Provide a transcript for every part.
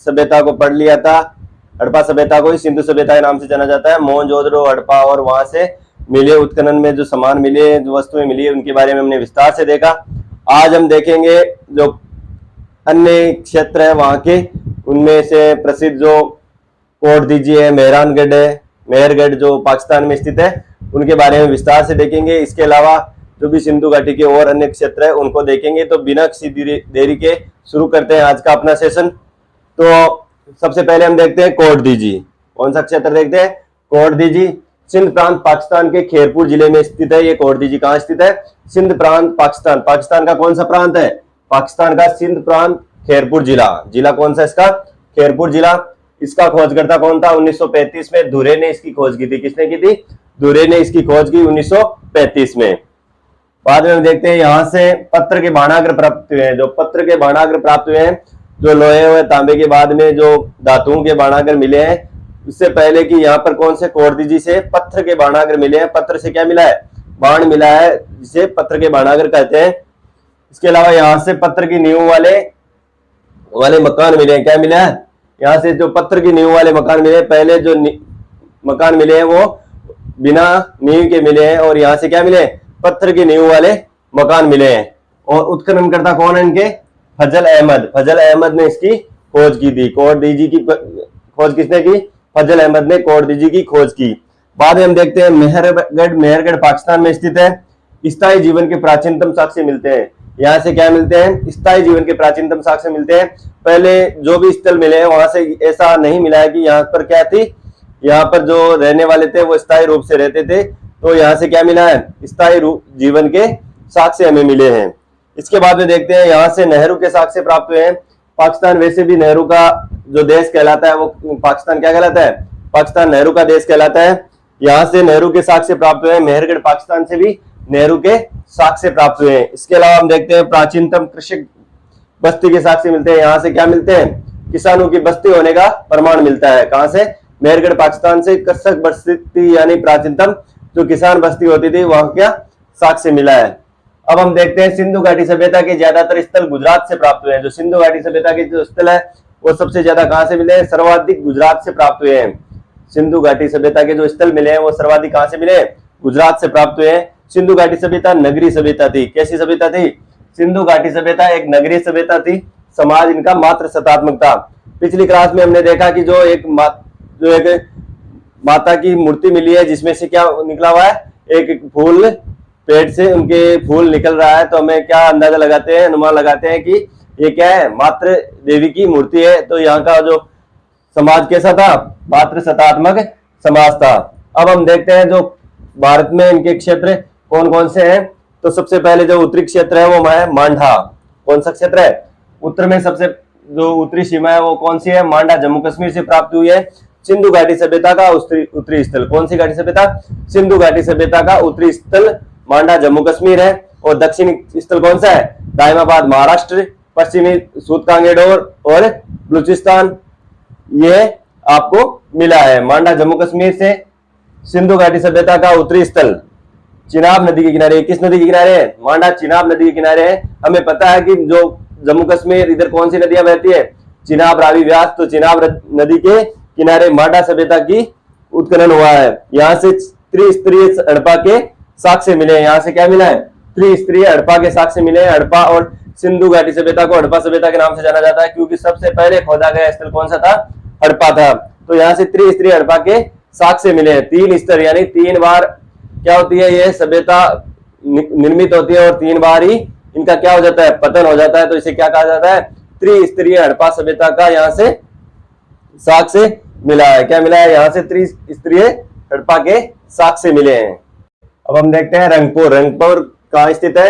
सभ्यता को पढ़ लिया था। हड़प्पा सभ्यता को ही सिंधु सभ्यता के नाम से जाना जाता है। मोहनजोदड़ो, हड़प्पा और वहां से मिले उत्खनन में जो सामान मिले, जो वस्तुएं मिली, उनके बारे में हमने विस्तार से देखा। आज हम देखेंगे जो अन्य क्षेत्र है वहां के, उनमें से प्रसिद्ध जो कोट दीजी है, मेहरानगढ़ है, मेहरगढ़ जो पाकिस्तान में स्थित है, उनके बारे में विस्तार से देखेंगे। इसके अलावा जो भी सिंधु घाटी के और अन्य क्षेत्र है उनको देखेंगे। तो बिना किसी देरी के शुरू करते हैं आज का अपना सेशन। तो सबसे पहले हम देखते हैं कोट दीजी। कौन सा क्षेत्र देखते हैं? कोट दीजी सिंध प्रांत पाकिस्तान के खैरपुर जिले में स्थित है। ये कोट दीजी कहाँ स्थित है? सिंध प्रांत पाकिस्तान। पाकिस्तान का कौन सा प्रांत है? पाकिस्तान का सिंध प्रांत, खैरपुर जिला। जिला कौन सा इसका? खैरपुर जिला। इसका खोजकर्ता कौन था? 1935 में धुरे ने इसकी खोज की थी। किसने की थी? धुरे ने इसकी खोज की 1935 में। बाद में हम देखते हैं यहाँ से पत्र के बाणाग्र प्राप्त हुए हैं। जो पत्र के बाणाग्र प्राप्त हुए हैं, जो लोहे हुए तांबे के बाद में जो धातुओं के बाणाग्र मिले हैं, इससे पहले कि यहाँ पर कौन से कोट दीजी से पत्थर के बाणाग्र मिले हैं। पत्थर से क्या मिला है? बाण मिला है, जिसे पत्थर के बाणाग्र कहते हैं। इसके अलावा यहाँ से पत्थर की नींव वाले मकान मिले हैं। क्या मिला है? यहाँ से जो पत्थर की नींव वाले मकान मिले, पहले जो मकान मिले हैं वो बिना नींव के मिले हैं, और यहाँ से क्या मिले? पत्थर की नींव वाले मकान मिले हैं। और उत्खननकर्ता कौन है इनके? फजल अहमद। फजल अहमद ने इसकी खोज की थी। कोट दीजी की खोज किसने की? फजल अहमद ने कोट दीजी की खोज की। बाद में हम देखते हैं मेहरगढ़। मेहरगढ़ पाकिस्तान में स्थित है। स्थायी जीवन के प्राचीनतम साक्ष्य मिलते हैं। यहाँ से क्या मिलते हैं? स्थायी जीवन के प्राचीनतम साक्ष्य मिलते हैं। पहले जो भी स्थल मिले हैं वहां से ऐसा नहीं मिला है कि यहाँ पर क्या थी, यहाँ पर जो रहने वाले थे वो स्थायी रूप से रहते थे। तो यहाँ से क्या मिला है? स्थायी जीवन के साक्ष्य हमें मिले हैं। इसके बाद में देखते हैं यहाँ से नेहरू के साक्ष्य प्राप्त हुए हैं। पाकिस्तान वैसे भी नेहरू का जो देश कहलाता है, वो पाकिस्तान क्या कहलाता है? पाकिस्तान नेहरू का देश कहलाता है। यहाँ से नेहरू के साक्ष्य प्राप्त हुए हैं। मेहरगढ़ पाकिस्तान से भी नेहरू के साक्ष्य प्राप्त हुए हैं। इसके अलावा हम देखते हैं प्राचीनतम कृषक बस्ती के साक्ष्य मिलते हैं। यहाँ से क्या मिलते हैं? किसानों की बस्ती होने का प्रमाण मिलता है। कहां से? मेहरगढ़ पाकिस्तान से कृषक बस्ती यानी प्राचीनतम जो किसान बस्ती होती थी, वहां क्या साक्ष्य मिला है। अब हम देखते हैं सिंधु घाटी सभ्यता के ज्यादातर स्थल गुजरात से प्राप्त हुए हैं। जो सिंधु घाटी सभ्यता के जो स्थल है वो सबसे ज्यादा कहां से मिले हैं? सर्वाधिक गुजरात से प्राप्त हुए हैं। सिंधु घाटी सभ्यता के जो स्थल मिले हैं वो सर्वाधिक कहां से मिले हैं? गुजरात से प्राप्त हुए हैं। सिंधु घाटी सभ्यता नगरीय सभ्यता थी। कैसी सभ्यता थी? सिंधु घाटी सभ्यता एक नगरीय सभ्यता थी। समाज इनका मात्र सत्तात्मक था। पिछली क्लास में हमने देखा कि जो एक माता की मूर्ति मिली है, जिसमें से क्या निकला हुआ है? एक फूल, पेट से उनके फूल निकल रहा है। तो हमें क्या अंदाजा लगाते हैं, अनुमान लगाते हैं कि ये क्या है? मात्र देवी की मूर्ति है। तो यहाँ का जो समाज कैसा था? मात्र सत्तात्मक समाज था। अब हम देखते हैं जो भारत में इनके क्षेत्र कौन कौन से हैं। तो सबसे पहले जो उत्तरी क्षेत्र है वो है मांडा। कौन सा क्षेत्र है? उत्तर में सबसे जो उत्तरी सीमा है वो कौन सी है? मांडा जम्मू कश्मीर से प्राप्त हुई है। सिंधु घाटी सभ्यता का उत्तरी स्थल। कौन सी घाटी सभ्यता? सिंधु घाटी सभ्यता का उत्तरी स्थल मांडा जम्मू कश्मीर है। और दक्षिणी स्थल कौन सा है? दाइमाबाद महाराष्ट्र। पश्चिमी सूतकांगेडोर और बलूचिस्तान ये आपको मिला है। मांडा जम्मू कश्मीर से सिंधु घाटी सभ्यता का उत्तरी स्थल चिनाब नदी के किनारे। किस नदी के किनारे है? मांडा चिनाब नदी के किनारे है। हमें पता है कि जो जम्मू कश्मीर इधर कौन सी नदियां बहती है? चिनाब, रावी, व्यास। तो चिनाब नदी के किनारे मांडा सभ्यता की उत्खनन हुआ है। यहाँ से त्रिस्तरीय हड़प्पा के साक्ष्य मिले हैं। यहाँ से क्या मिला है? त्रिस्तरीय हड़प्पा के साक्ष्य मिले हैं। हड़प्पा और सिंधु घाटी सभ्यता को हड़प्पा सभ्यता के नाम से जाना जाता है, क्योंकि सबसे पहले खोदा गया स्थल कौन सा था? हड़प्पा था। तो यहाँ से त्रिस्तरीय हड़प्पा के साक्ष्य मिले हैं। 3 स्तर यानी 3 बार क्या होती है ये सभ्यता निर्मित होती है, और 3 बार ही इनका क्या हो जाता है? पतन हो जाता है। तो इसे क्या कहा जाता है? त्रिस्तरीय हड़प्पा सभ्यता का यहाँ से साक्ष्य मिला है। क्या मिला है? यहाँ से त्रिस्तरीय हड़प्पा के साक्ष्य मिले हैं। अब हम देखते हैं रंगपुर। रंगपुर कहाँ स्थित है?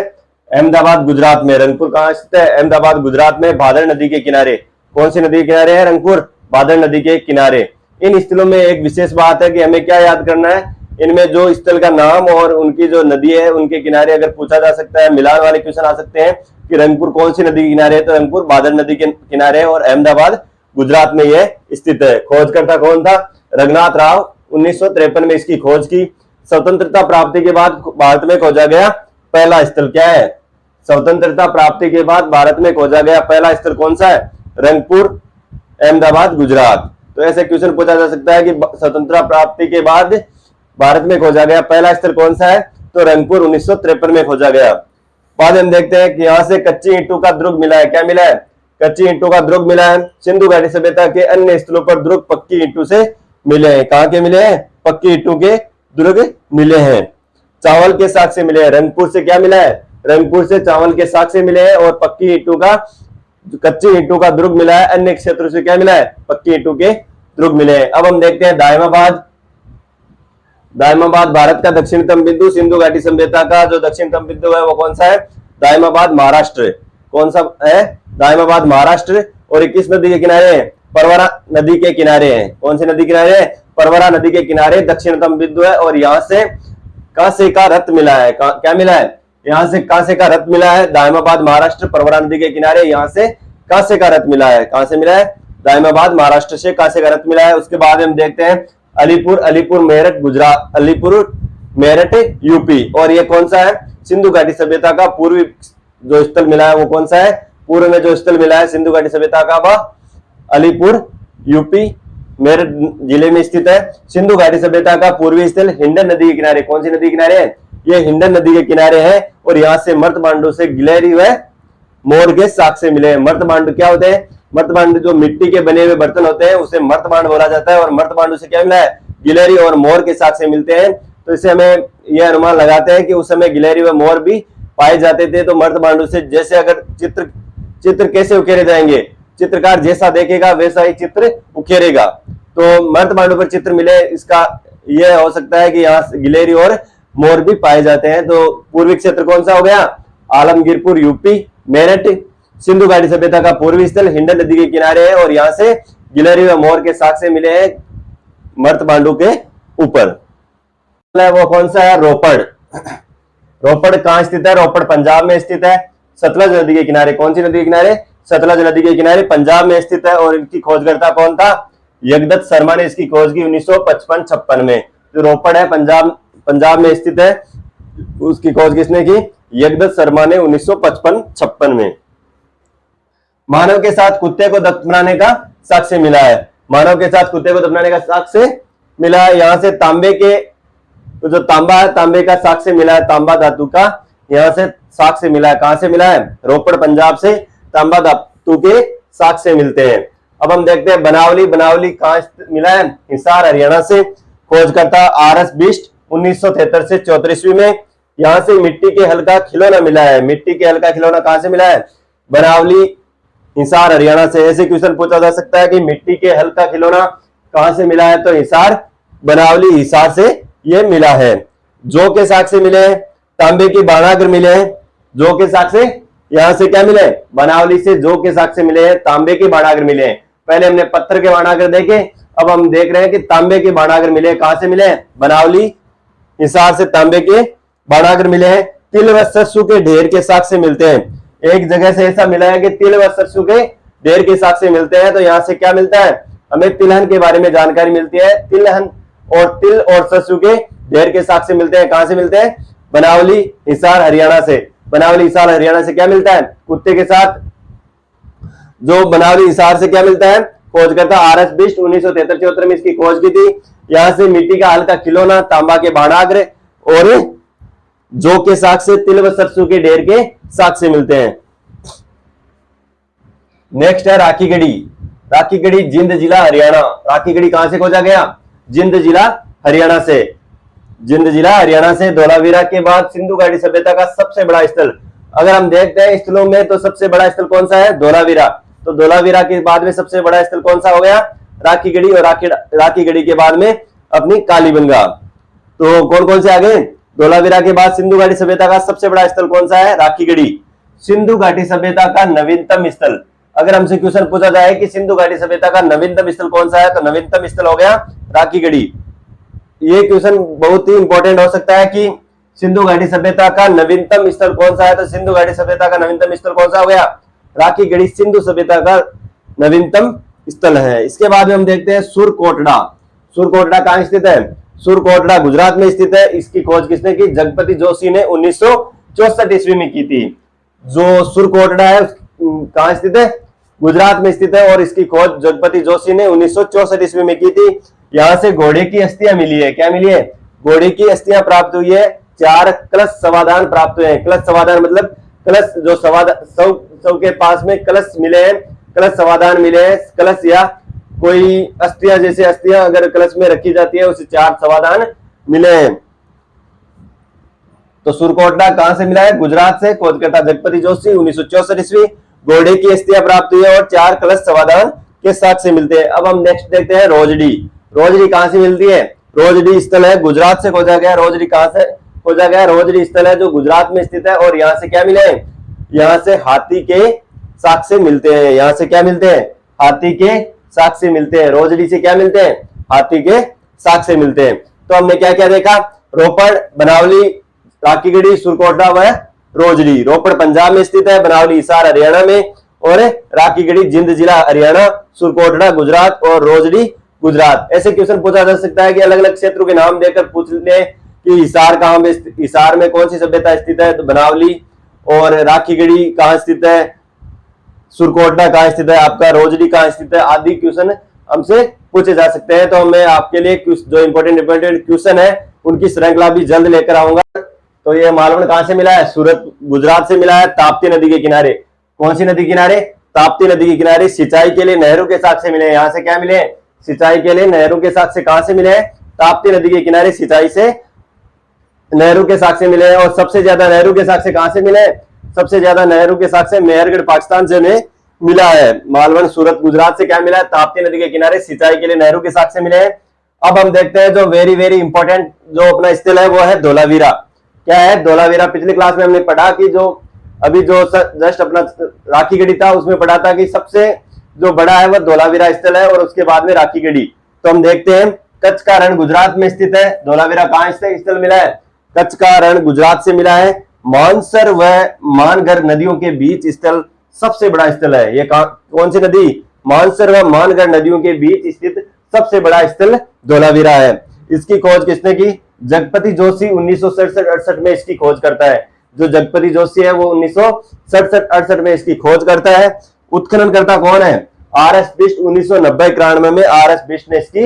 अहमदाबाद गुजरात में। रंगपुर कहाँ स्थित है? अहमदाबाद गुजरात में, भादर नदी के किनारे। कौन सी नदी के किनारे है रंगपुर? भादर नदी के किनारे। इन स्थलों में एक विशेष बात है कि हमें क्या याद करना है? इनमें जो स्थल का नाम और उनकी जो नदी है उनके किनारे अगर पूछा जा सकता है, मिलान वाले क्वेश्चन आ सकते हैं कि रंगपुर कौन सी नदी के किनारे है, तो रंगपुर भादर नदी के किनारे है और अहमदाबाद गुजरात में यह स्थित है। खोजकर्ता कौन था? रघुनाथ राव। 1953 में इसकी खोज की। स्वतंत्रता प्राप्ति के बाद भारत में खोजा गया पहला स्थल क्या है? स्वतंत्रता प्राप्ति के बाद भारत में खोजा गया पहला स्थल कौन सा है? रंगपुर अहमदाबाद गुजरात। तो ऐसे क्वेश्चन पूछा जा सकता है कि स्वतंत्रता प्राप्ति के बाद भारत में खोजा गया पहला स्थल कौन सा है, तो रंगपुर 1953 में खोजा गया। बाद हम देखते हैं कि यहाँ से कच्ची ईंटों का ध्रुव मिला है। क्या मिला है, कच्ची ईंटों का ध्रुव मिला है। सिंधु घाटी सभ्यता के अन्य स्थलों पर ध्रुव पक्की ईंटों से मिले हैं। कहाँ के मिले हैं, पक्की ईंटों के ध्रुव मिले हैं। चावल के साग से मिले हैं। रंगपुर से क्या मिला है, रंगपुर से चावल के साग से मिले हैं और पक्की ईंटों का कच्ची ईंटों का ध्रुव मिला है। अन्य क्षेत्रों से क्या मिला है, पक्की ईंटों के ध्रुव मिले हैं। अब हम देखते हैं दायमाबाद। दायमाबाद भारत का दक्षिणतम बिंदु, सिंधु घाटी सभ्यता का जो दक्षिणतम बिंदु है वो कौन सा है, दायमाबाद महाराष्ट्र। कौन सा है, दायमाबाद महाराष्ट्र। और ये किस नदी के किनारे है, परवरा नदी के किनारे है। कौन सी नदी किनारे है, परवरा नदी के किनारे दक्षिणतम बिंदु है। और यहाँ से कांसे का रत्न मिला है। क्या मिला है, यहाँ से कांसे का रत्न मिला है। दायमाबाद महाराष्ट्र, परवरा नदी के किनारे, यहाँ से कांसे का रत्न मिला है। कहां से मिला है, दायमाबाद महाराष्ट्र से कांसे का रत्न मिला है। उसके बाद हम देखते हैं अलीपुर, अलीपुर मेरठ गुजरात, अलीपुर मेरठ यूपी। और ये कौन सा है, सिंधु घाटी सभ्यता का पूर्वी जो स्थल मिला है वो कौन सा है, पूर्व में जो स्थल मिला है सिंधु घाटी सभ्यता का वह अलीपुर यूपी मेरठ जिले में स्थित है। सिंधु घाटी सभ्यता का पूर्वी स्थल हिंडन नदी के किनारे। कौन सी नदी के किनारे है, ये हिंडन नदी के किनारे है। और यहाँ से मर्तमांडू से गिलहरी व मोर के साक्ष्य से मिले हैं। मर्तमांडू क्या होते हैं, मर्तमांडू जो मिट्टी के बने हुए बर्तन होते हैं उसे मर्तमांड बोला जाता है। और मर्तमांडू से क्या मिला है, गिलहरी और मोर के साक्ष्य से मिलते हैं। तो इससे हमें यह अनुमान लगाते हैं कि उस समय गिलहरी व मोर भी पाए जाते थे। तो मर्तमांडू से जैसे अगर चित्र कैसे उकेरे जाएंगे, चित्रकार जैसा देखेगा वैसा ही चित्र उकेरेगा। तो मर्तमांडू पर चित्र मिले, इसका यह हो सकता है कि यहाँ गिलहरी और मोर भी पाए जाते हैं। तो पूर्वी क्षेत्र कौन सा हो गया, आलमगीरपुर यूपी, मेरठ सिंधु घाटी सभ्यता का पूर्वी स्थल हिंडन नदी के किनारे है। और यहाँ से गिलहरी व मोर के साक्ष्य मिले हैं मर्तमांडू के ऊपर। वो कौन सा है, रोपड़। रोपड़ कहाँ स्थित है, रोपड़ पंजाब में स्थित है, सतलज नदी के किनारे। कौन सी नदी के किनारे, सतलज नदी के किनारे पंजाब में स्थित है। और इनकी खोजकर्ता कौन था, यगदत्त शर्मा ने इसकी खोज की 1955-56 में। जो रोपड़ है पंजाब में स्थित है, उसकी खोज किसने की, यगदत्त शर्मा ने 1955-56 में। मानव के साथ कुत्ते को दफनाने का साक्ष्य मिला है। मानव के साथ कुत्ते को दफनाने का साक्ष्य मिला है। यहाँ से तांबे के जो तांबा है, तांबे का साक्ष्य मिला है, तांबा धातु का यहाँ से साक्ष्य मिला है। कहां से मिला है, रोपड़ पंजाब से तांबा धातु के साक्ष्य मिलते हैं। अब हम देखते हैं बनावली। बनावली कहां मिला है, हिसार हरियाणा से। खोजकर्ता RS बिष्ट 1973 से 34वीं में। यहाँ से मिट्टी के हल्का खिलौना मिला है। मिट्टी के हल्का खिलौना कहां से मिला है, बनावली हिसार हरियाणा से। ऐसे क्वेश्चन पूछा जा सकता है कि मिट्टी के हल्का खिलौना कहां से मिला है, तो हिसार बनावली हिसार से यह मिला है। जो के साक्ष्य मिले हैं, तांबे की बाणाग्र मिले हैं। जो के साक्ष्य यहां से क्या मिले, बनावली से जो के साक्ष्य मिले हैं, तांबे के बाणाग्र मिले हैं। पहले हमने पत्थर के बाणाग्र देखे, अब हम देख रहे हैं कि तांबे के बाणाग्र मिले। कहां से मिले, बनावली हिसार से तांबे के बाणाग्र मिले हैं। तिल व सरसों के ढेर के साक्ष्य मिलते हैं। एक जगह से ऐसा मिला है कि तिल व सरसों के ढेर के साक्ष्य मिलते हैं। तो यहाँ से क्या मिलता है, हमें तिलहन के बारे में जानकारी मिलती है। तिलहन और तिल और सरसों के ढेर के साक्ष्य मिलते हैं। कहां से मिलते हैं, बनावली हिसार हरियाणा से। बनावली हिसार हरियाणा से क्या मिलता है, कुत्ते के साथ। जो बनावली हिसार से क्या मिलता है, खोजकर्ता RS बिष्ट 1973-74 में इसकी खोज की थी। यहां से मिट्टी का हल्का खिलौना, तांबा के बाणाग्र और जो के साक्ष्य तिल व सरसों के ढेर के साक्ष्य मिलते हैं। नेक्स्ट है राखीगढ़ी। राखीगढ़ी जिंद जिला हरियाणा। राखीगढ़ी कहां से खोजा गया, जिंद जिला हरियाणा से। जिंद जिला हरियाणा से। धोलावीरा के बाद सिंधु घाटी सभ्यता का सबसे बड़ा स्थल, अगर हम देखते हैं स्थलों में तो सबसे बड़ा स्थल कौन सा है, धोलावीरा। तो धोलावीरा के बाद में सबसे बड़ा स्थल कौन सा हो गया, राखीगढ़ी। और राखीगढ़ी के बाद में अपनी कालीबंगा। तो कौन कौन से आ गए, धोलावीरा के बाद सिंधु घाटी सभ्यता का सबसे बड़ा स्थल कौन सा है, राखीगढ़ी। सिंधु घाटी सभ्यता का नवीनतम स्थल, अगर हमसे क्वेश्चन पूछा जाए कि सिंधु घाटी सभ्यता का नवीनतम स्थल कौन सा है, तो नवीनतम स्थल हो गया राखीगढ़ी। ये क्वेश्चन बहुत ही इंपॉर्टेंट हो सकता है कि सिंधु घाटी सभ्यता का नवीनतम स्थल कौन सा है, तो सिंधु घाटी सभ्यता का नवीनतम स्थल कौन सा हो गया, राखीगढ़ी सिंधु सभ्यता का नवीनतम स्थल है। इसके बाद में हम देखते हैं सुरकोटड़ा। सुरकोटड़ा कहां स्थित है, सुरकोटड़ा गुजरात में स्थित है। इसकी खोज किसने की, जगपति जोशी ने 1964 ईस्वी में की थी। जो सुरकोटड़ा है कहां स्थित है, गुजरात में स्थित है और इसकी खोज जगपति जोशी ने 1964 ईस्वी में की थी। यहाँ से घोड़े की अस्थियां मिली है। क्या मिली है? घोड़े की अस्थियां प्राप्त हुई है। 4 कलश समाधान प्राप्त हुए हैं। कलश समाधान मतलब कलश जो सौ के पास में कलश मिले हैं, कलश समाधान मिले हैं। कलश या कोई अस्थियां, जैसे अस्थियां अगर कलश में रखी जाती है, उसे 4 समाधान मिले हैं। तो सुरकोटड़ा कहां से मिला है? गुजरात से। खोजकर्ता जगपति जोशी 1964 ईस्वी। घोड़े की अस्थियां प्राप्त हुई है और 4 कलश समाधान के साथ से मिलते हैं। अब हम नेक्स्ट देखते हैं रोजड़ी। रोजड़ी कहां से मिलती है? रोजड़ी स्थल है गुजरात से खोजा गया। रोजड़ी कहां से खोजा गया? रोजड़ी स्थल है जो गुजरात में स्थित है और यहाँ से क्या मिले? यहाँ से हाथी के साक्ष्य मिलते हैं। यहाँ से क्या मिलते हैं? हाथी के साक्ष्य मिलते हैं। रोजड़ी से क्या मिलते हैं? हाथी के साक्ष्य मिलते हैं। तो हमने क्या क्या देखा? रोपड़, बनावली, राखीगढ़ी, सुरकोटड़ा व रोजड़ी। रोपड़ पंजाब में स्थित है, बनावली हिसार हरियाणा में और राखीगढ़ी जिंद जिला हरियाणा, सुरकोटड़ा गुजरात और रोजड़ी गुजरात। ऐसे क्वेश्चन पूछा जा सकता है कि अलग अलग क्षेत्रों के नाम देकर पूछ ले कि हिसार कहां में, हिसार में कौन सी सभ्यता स्थित है? तो बनावली। और राखीगढ़ी कहां स्थित है? सुरकोटड़ा कहां स्थित है? आपका रोजड़ी कहां स्थित है? आदि क्वेश्चन हमसे पूछे जा सकते हैं। तो मैं आपके लिए जो इंपॉर्टेंट क्वेश्चन है उनकी श्रृंखला भी जल्द लेकर आऊंगा। तो ये मालवण कहां से मिला है? सूरत गुजरात से मिला है, ताप्ती नदी के किनारे। कौन सी नदी किनारे? ताप्ती नदी के किनारे। सिंचाई के लिए नहरों के साथ से मिले। यहाँ से क्या मिले? सिंचाई के लिए नहरों के साथ से कहां से मिले? ताप्ती नदी के किनारे सिंचाई से नहरों के साथ से मिले। और सबसे ज्यादा नहरों के साथ से कहां से मिले? सबसे ज्यादा नहरों के साथ से मेहरगढ़ पाकिस्तान से हमें मिला है। मालवण सूरत गुजरात से क्या मिला है? ताप्ती नदी के किनारे सिंचाई के लिए नहरों के साथ से मिले हैं। अब हम देखते हैं जो वेरी वेरी इंपॉर्टेंट जो अपना स्थल है वो है धोलावीरा। क्या है धोलावीरा? पिछली क्लास में हमने पढ़ा कि जो अभी जो जस्ट अपना राखीगढ़ी था उसमें पढ़ा था कि सबसे जो बड़ा है वह धोलावीरा स्थल है और उसके बाद में राखीगढ़ी। तो हम देखते हैं कच्छ का रण गुजरात में स्थित है। धोलावीरा कहां स्थल मिला है? कच्छ का रण गुजरात से मिला है। मानसर व मानगढ़ नदियों के बीच स्थल सबसे बड़ा स्थल है। ये कौन सी नदी? मानसर व मानगढ़ नदियों के बीच स्थित सबसे बड़ा स्थल धोलावीरा है। इसकी खोज किसने की? जगपति जोशी 1967-68 में इसकी खोज करता है। जो जगपति जोशी है वो 1967-68 में इसकी खोज करता है। उत्खनन करता कौन है? आर.एस. बिष्ट 1990-91 में आर.एस. बिष्ट ने इसकी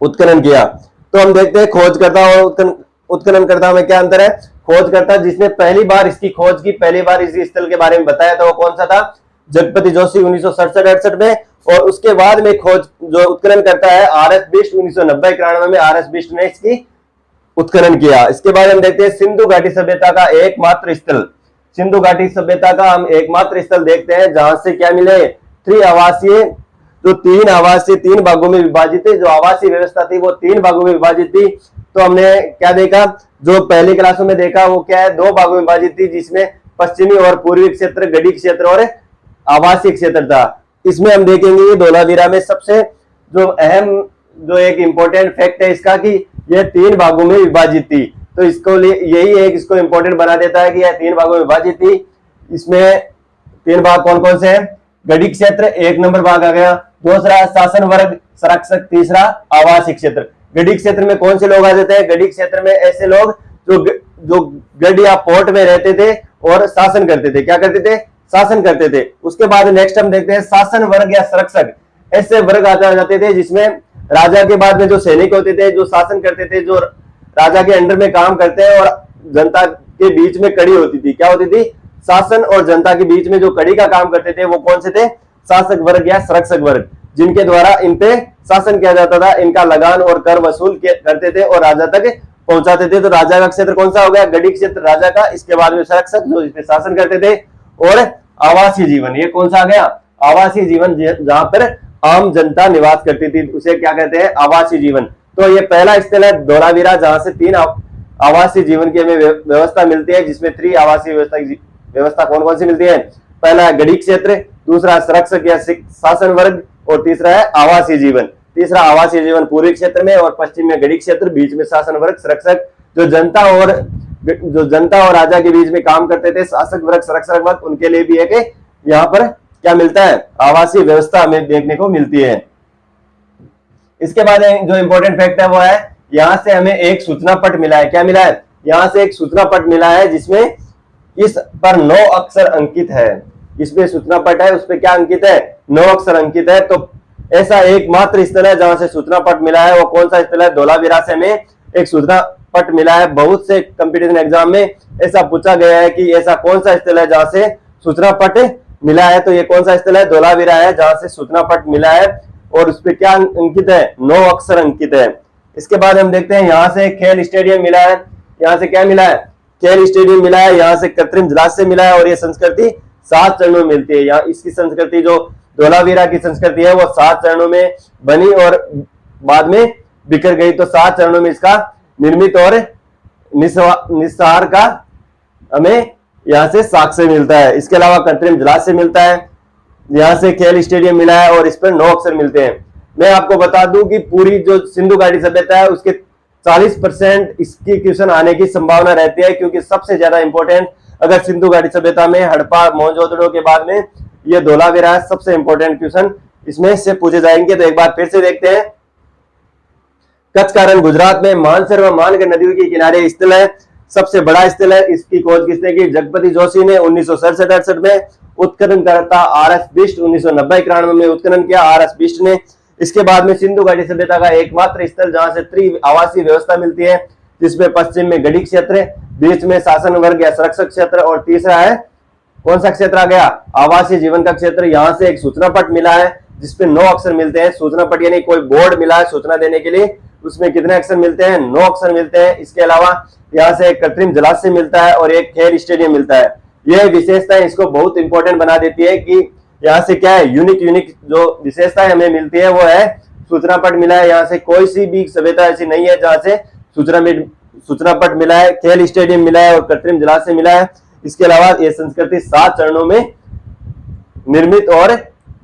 उत्खनन किया। तो हम देखते हैं खोजकर्ता और उत्खननकर्ता में क्या अंतर है। खोजकर्ता जिसने पहली बार इसकी खोज की, पहली बार इस स्थल के बारे में बताया था वो कौन सा था? जगपति जोशी 1967-68 में। और उसके बाद में खोज जो उत्खनन करता है आर.एस. बिष्ट 1990-91 में आर.एस. बिष्ट ने इसकी उत्खनन किया। इसके बाद हम देखते हैं सिंधु घाटी सभ्यता का एकमात्र स्थल। सिंधु घाटी सभ्यता का हम एकमात्र स्थल देखते हैं जहां से क्या मिले? त्रिआवासीय, जो 3 आवासीय 3 भागों में विभाजित है। जो आवासीय व्यवस्था थी वो 3 भागों में विभाजित थी। तो हमने क्या देखा? जो पहले क्लासों में देखा वो क्या है? 2 भागों में विभाजित थी, जिसमें पश्चिमी और पूर्वी क्षेत्र, गढ़ी क्षेत्र और आवासीय क्षेत्र था। इसमें हम देखेंगे धोलावीरा में सबसे जो अहम जो एक इंपॉर्टेंट फैक्ट है इसका कि यह 3 भागों में विभाजित थी। तो इसको यही एक इसको इंपॉर्टेंट बना देता है कि यह 3 भागों में विभाजित थी। इसमें 3 भाग कौन कौन से हैं? गढ़ी क्षेत्र 1 नंबर भाग आ गया, दूसरा शासन वर्ग संरक्षक, तीसरा आवासीय क्षेत्र। गढ़ी क्षेत्र में कौन से लोग आ जाते हैं? गढ़ी क्षेत्र में ऐसे लोग जो गढ़ या पोर्ट में रहते थे और शासन करते थे। क्या करते थे? शासन करते थे। उसके बाद नेक्स्ट हम देखते हैं शासन वर्ग या संरक्षक। ऐसे वर्ग आ जाते थे जिसमें राजा के बाद में जो सैनिक होते थे, जो शासन करते थे, जो राजा के अंडर में काम करते हैं और जनता के बीच में कड़ी होती थी। क्या होती थी? शासन और जनता के बीच में जो कड़ी का काम करते थे वो कौन से थे? शासक वर्ग या संरक्षक वर्ग, जिनके द्वारा इन पे शासन किया जाता था। इनका लगान और कर वसूल करते थे और राजा तक पहुंचाते थे। तो राजा का क्षेत्र कौन सा हो गया? गढ़ी क्षेत्र राजा का। इसके बाद में संरक्षक जो इस पे शासन करते थे। और आवासीय जीवन, ये कौन सा आ गया? आवासीय जीवन, जहां पर आम जनता निवास करती थी उसे क्या कहते हैं? आवासीय जीवन। तो ये पहला स्थल है धोलावीरा जहां से 3 आवासीय जीवन की हमें व्यवस्था मिलती है, जिसमें 3 आवासीय व्यवस्था कौन कौन सी मिलती है? पहला है गढ़ी क्षेत्र, दूसरा संरक्षक या शासन वर्ग और तीसरा है आवासीय जीवन। तीसरा आवासीय जीवन पूर्वी क्षेत्र में और पश्चिम में गढ़ी क्षेत्र, बीच में शासन वर्ग संरक्षक। जो जनता और राजा के बीच में काम करते थे, शासक वर्ग संरक्षक वर्ग, उनके लिए भी है कि यहाँ पर क्या मिलता है? आवासीय व्यवस्था हमें देखने को मिलती है। इसके बाद जो इंपॉर्टेंट फैक्ट है वो है यहाँ से हमें एक सूचना पट मिला है। क्या मिला है? यहाँ से एक सूचना पट मिला है जिसमें इस पर 9 अक्षर अंकित है। इसमें सूचना पट है, उस पर क्या अंकित है, 9 अक्षर अंकित है। तो ऐसा एकमात्र स्थल है जहां से सूचना पट मिला है, वो कौन सा स्थल है, धोलावीरा से में एक सूचना पट मिला है। बहुत से कंपटीशन एग्जाम में ऐसा पूछा गया है कि ऐसा कौन सा स्थल है जहां से सूचना पट मिला है, तो ये कौन सा स्थल है, धोलावीरा है, जहां से सूचना पट मिला है और उस पर क्या अंकित है, 9 अक्षर अंकित है। इसके बाद हम देखते हैं यहाँ से खेल स्टेडियम मिला है, यहाँ से क्या मिला है, खेल स्टेडियम मिला है, यहाँ से कृत्रिम जलाशय मिला है और ये संस्कृति 7 चरणों में मिलती है। यहाँ इसकी संस्कृति जो धोलावीरा की संस्कृति है वो 7 चरणों में बनी और बाद में बिखर गई। तो 7 चरणों में इसका निर्मित और निस्सार का हमें यहाँ से साक्ष्य मिलता है। इसके अलावा कृत्रिम जलाशय मिलता है, यहाँ से खेल स्टेडियम मिला है और इस पर 9 अक्षर मिलते हैं। मैं आपको बता दूं कि पूरी जो सिंधु घाटी सभ्यता है उसके 40% इसकी क्वेश्चन आने की संभावना रहती है, क्योंकि सबसे ज्यादा इंपॉर्टेंट अगर सिंधु घाटी सभ्यता में हड़प्पा मोहनजोदड़ो के बाद में ये धोलावीरा है, सबसे इंपॉर्टेंट क्वेश्चन इसमें से पूछे जाएंगे। तो एक बार फिर से देखते हैं, कच्छ का रण गुजरात में मानसर व मानगढ़ नदियों के किनारे स्थल है, सबसे बड़ा स्थल है। इसकी खोज किसने की, जगपति जोशी ने 1967-68 में, उत्खनन करता RS बिष्ट 1990-91 में उत्खनन किया RS बिष्ट ने। इसके बाद में सिंधु घाटी सभ्यता का एकमात्र स्थल जहां से त्रि आवासीय व्यवस्था मिलती है, जिसमें पश्चिम में गढ़ी क्षेत्र, बीच में शासन वर्ग या संरक्षक क्षेत्र और तीसरा है कौन सा क्षेत्र आ गया, आवासीय जीवन का क्षेत्र। यहाँ से एक सूचना पट मिला है जिसपे 9 अक्षर मिलते हैं। सूचना पट यानी कोई बोर्ड मिला है सूचना देने के लिए, उसमें कितने अक्षर मिलते हैं, 9 अक्षर मिलते हैं। इसके अलावा यहाँ से एक कृत्रिम जलाशय मिलता है और एक खेल स्टेडियम मिलता है। यह विशेषता इसको बहुत इंपॉर्टेंट बना देती है कि यहाँ से क्या है, यूनिक जो विशेषता हमें मिलती है वो है सूचना पट मिला है। यहाँ से कोई सी भी सभ्यता ऐसी नहीं है जहाँ से सूचना पट मिला है, खेल स्टेडियम मिला है और कृत्रिम जलाशय मिला है। इसके अलावा ये संस्कृति 7 चरणों में निर्मित और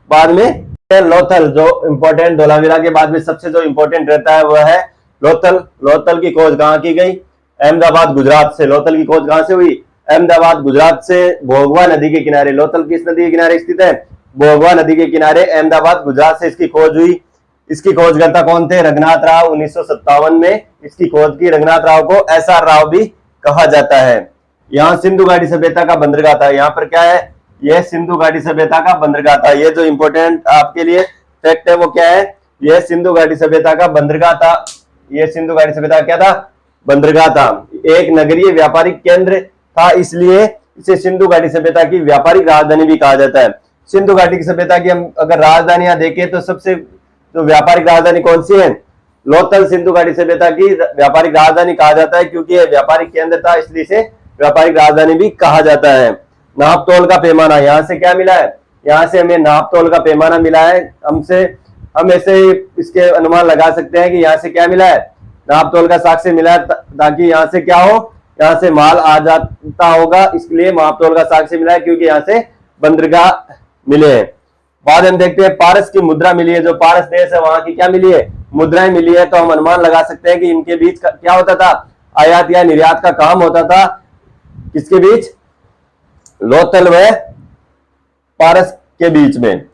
बाद में लोथल, जो इंपॉर्टेंट धोलावीरा के बाद में सबसे जो इंपॉर्टेंट रहता है वह है लोथल। लोथल की खोज कहाँ की गई, अहमदाबाद गुजरात से। लोथल की खोज कहाँ से हुई, अहमदाबाद गुजरात से, भोगवा नदी के किनारे। लोथल किस नदी के किनारे स्थित है, भोगवा नदी के किनारे, अहमदाबाद गुजरात से इसकी खोज हुई। इसकी खोजकर्ता कौन थे, रघुनाथ राव। 1957 में इसकी खोज की। रघुनाथ राव को SR राव भी कहा जाता है। यहाँ सिंधु घाटी सभ्यता का बंदरगाह था। यहाँ पर क्या है, यह सिंधु घाटी सभ्यता का बंदरगाह था। ये जो इंपॉर्टेंट आपके लिए फैक्ट है वो क्या है, यह सिंधु घाटी सभ्यता का बंदरगाह था। यह सिंधु घाटी सभ्यता क्या था, बंदरगाह था। एक नगरीय व्यापारिक केंद्र था, इसलिए इसे सिंधु घाटी सभ्यता की व्यापारिक राजधानी भी कहा जाता है। सिंधु घाटी की सभ्यता की हम अगर राजधानियां देखें तो सबसे जो व्यापारिक राजधानी कौन सी है, लोथल सिंधु घाटी सभ्यता की व्यापारिक राजधानी कहा जाता है, क्योंकि यह व्यापारिक केंद्र था इसलिए इसे व्यापारिक राजधानी भी कहा जाता है। नाप तोल का पैमाना, यहाँ से क्या मिला है, यहाँ से हमें नाप तोल का पैमाना मिला है। हम ऐसे इसके अनुमान लगा सकते हैं कि यहाँ से क्या मिला है, नाप तोल का साक्ष्य मिला है, ताकि यहाँ से क्या हो, यहाँ से माल आ जाता होगा, इसलिए नाप तोल का साक्ष्य मिला है, क्योंकि यहाँ से बंदरगाह मिले हैं। बाद हम देखते हैं पारस की मुद्रा मिली है। जो पारस देश है वहां की क्या मिली है, मुद्राएं मिली है। तो हम अनुमान लगा सकते हैं कि इनके बीच क्या होता था, आयात या निर्यात का काम होता था। किसके बीच, लोथल व पारस के बीच में।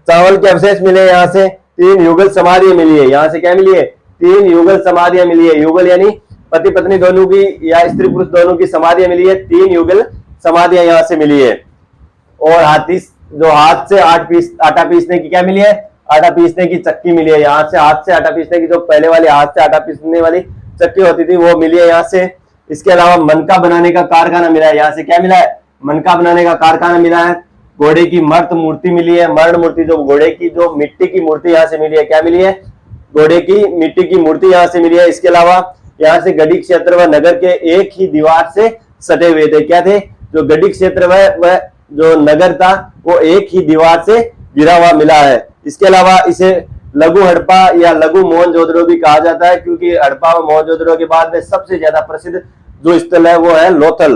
चावल के अवशेष मिले, यहाँ से 3 युगल समाधियां मिली है। यहाँ से क्या मिली है, 3 युगल समाधियां मिली है। युगल यानी पति पत्नी दोनों की या स्त्री पुरुष दोनों की समाधियां मिली है। 3 युगल समाधियां यहाँ से मिली है। और हाथी जो हाथ से आटा पीसने की क्या मिली है, आटा पीसने की चक्की मिली है। यहाँ से हाथ से आटा पीसने की जो पहले वाली हाथ से आटा पीसने वाली चक्की होती थी वो मिली है यहाँ से। इसके अलावा मनका बनाने का कारखाना मिला है। यहाँ से क्या मिला है, मनका बनाने का कारखाना मिला है। घोड़े की मर्त मूर्ति मिली है, मर्ण मूर्ति, जो घोड़े की जो मिट्टी की मूर्ति यहाँ से मिली है। क्या मिली है, घोड़े की मिट्टी की मूर्ति यहाँ से मिली है। इसके अलावा यहाँ से गढ़ी क्षेत्र व नगर के एक ही दीवार से सटे हुए थे। क्या थे, जो गढ़ी क्षेत्र वह जो नगर था वो एक ही दीवार से घिरा हुआ मिला है। इसके अलावा इसे लघु हड़प्पा या लघु मोहनजोदड़ो भी कहा जाता है, क्योंकि हड़प्पा व मोहनजोदड़ो के बाद में सबसे ज्यादा प्रसिद्ध जो स्थल है वो है लोथल।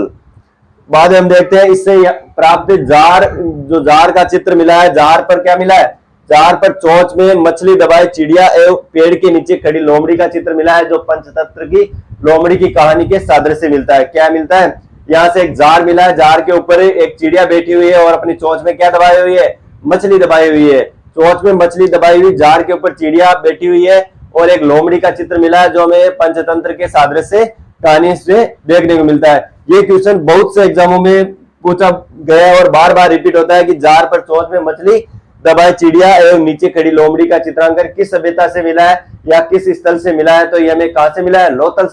बाद में हम देखते हैं इससे प्राप्त जार का चित्र मिला है। जार पर क्या मिला है, जार पर चोंच में मछली दबाए चिड़िया एवं पेड़ के नीचे खड़ी लोमड़ी का चित्र मिला है, जो पंचतंत्र की लोमड़ी की कहानी के सादृश्य मिलता है। क्या मिलता है, यहाँ से एक जार मिला है, जार के ऊपर एक चिड़िया बैठी हुई है और अपनी चोंच में क्या दबाई हुई है, मछली दबाई हुई है। चोंच में मछली दबाई हुई, जार के ऊपर चिड़िया बैठी हुई है और एक लोमड़ी का चित्र मिला है, जो हमें पंचतंत्र के सादृश्य कहानी से देखने को मिलता है। ये क्वेश्चन बहुत से एग्जामों में पूछा गया और बार बार रिपीट होता है कि जार पर चोंच में मछली दबाए चिड़िया एवं नीचे खड़ी लोमड़ी का चित्रांकन किस सभ्यता से मिला है या किस स्थल से मिला है? तो ये हमें कहां से मिला है? लोथल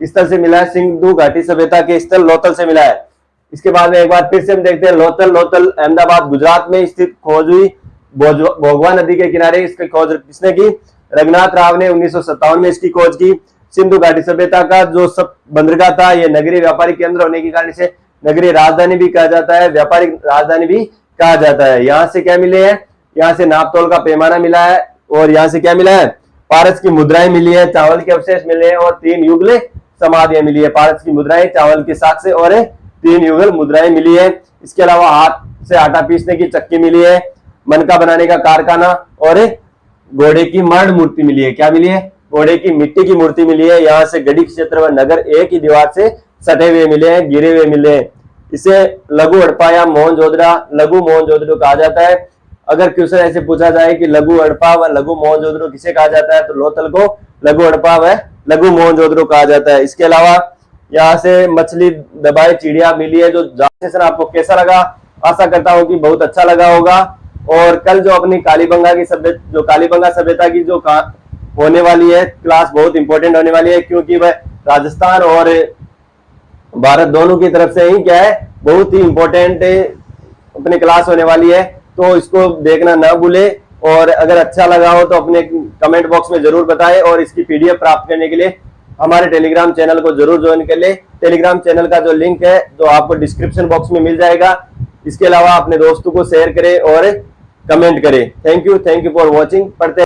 स्थल से मिला है। सिंधु घाटी सभ्यता के स्थल लोथल से मिला है। इसके बाद में एक बार फिर से हम देखते हैं लोथल अहमदाबाद गुजरात में स्थित खोज हुई भोगवा नदी के किनारे। इसकी खोज किसने की? रघुनाथ राव ने 1957 में इसकी खोज की। सिंधु घाटी सभ्यता का जो सब बंदरगाह था ये नगरीय व्यापारिक केंद्र होने के कारण इसे नगरीय राजधानी भी कहा जाता है, व्यापारिक राजधानी भी कहा जाता है। यहाँ से क्या मिले हैं? यहाँ से नापतोल का पैमाना मिला है और यहाँ से क्या मिला है? पारस की मुद्राएं मिली है, चावल के अवशेष मिले हैं और 3 युगल समाधियां मिली है। पारस की मुद्राएं, चावल के साक्ष्य और 3 युगल मुद्राएं मिली है। इसके अलावा हाथ से आटा पीसने की चक्की मिली है, मनका बनाने का कारखाना और घोड़े की मर्ण मूर्ति मिली है। क्या मिली है? घोड़े की मिट्टी की मूर्ति मिली है। यहाँ से गढ़ी क्षेत्र व नगर एक ही दीवार से सटे हुए मिले हैं, गिरे हुए मिले हैं। इसे लघु हड़प्पा या लघु मोहनजोदड़ो कहा जाता है। अगर क्वेश्चन ऐसे पूछा जाए कि लघु हड़प्पा व लघु मोहनजोदड़ो किसे कहा जाता है, तो लोथल को लघु हड़प्पा व लघु मोहनजोदड़ो कहा जाता है। इसके अलावा यहाँ से मछली दबाए चिड़िया मिली है। जो सेशन आपको कैसा लगा? आशा करता हूँ कि बहुत अच्छा लगा होगा। और कल जो अपनी कालीबंगा सभ्यता की जो होने वाली है क्लास बहुत इंपॉर्टेंट होने वाली है, क्योंकि वह राजस्थान और भारत दोनों की तरफ से ही क्या है बहुत ही इंपॉर्टेंट अपनी क्लास होने वाली है। तो इसको देखना ना भूले और अगर अच्छा लगा हो तो अपने कमेंट बॉक्स में जरूर बताएं और इसकी पीडीएफ प्राप्त करने के लिए हमारे टेलीग्राम चैनल को जरूर ज्वाइन कर ले। टेलीग्राम चैनल का जो लिंक है जो आपको डिस्क्रिप्शन बॉक्स में मिल जाएगा। इसके अलावा अपने दोस्तों को शेयर करें और कमेंट करें। Thank you for watching. पढ़ते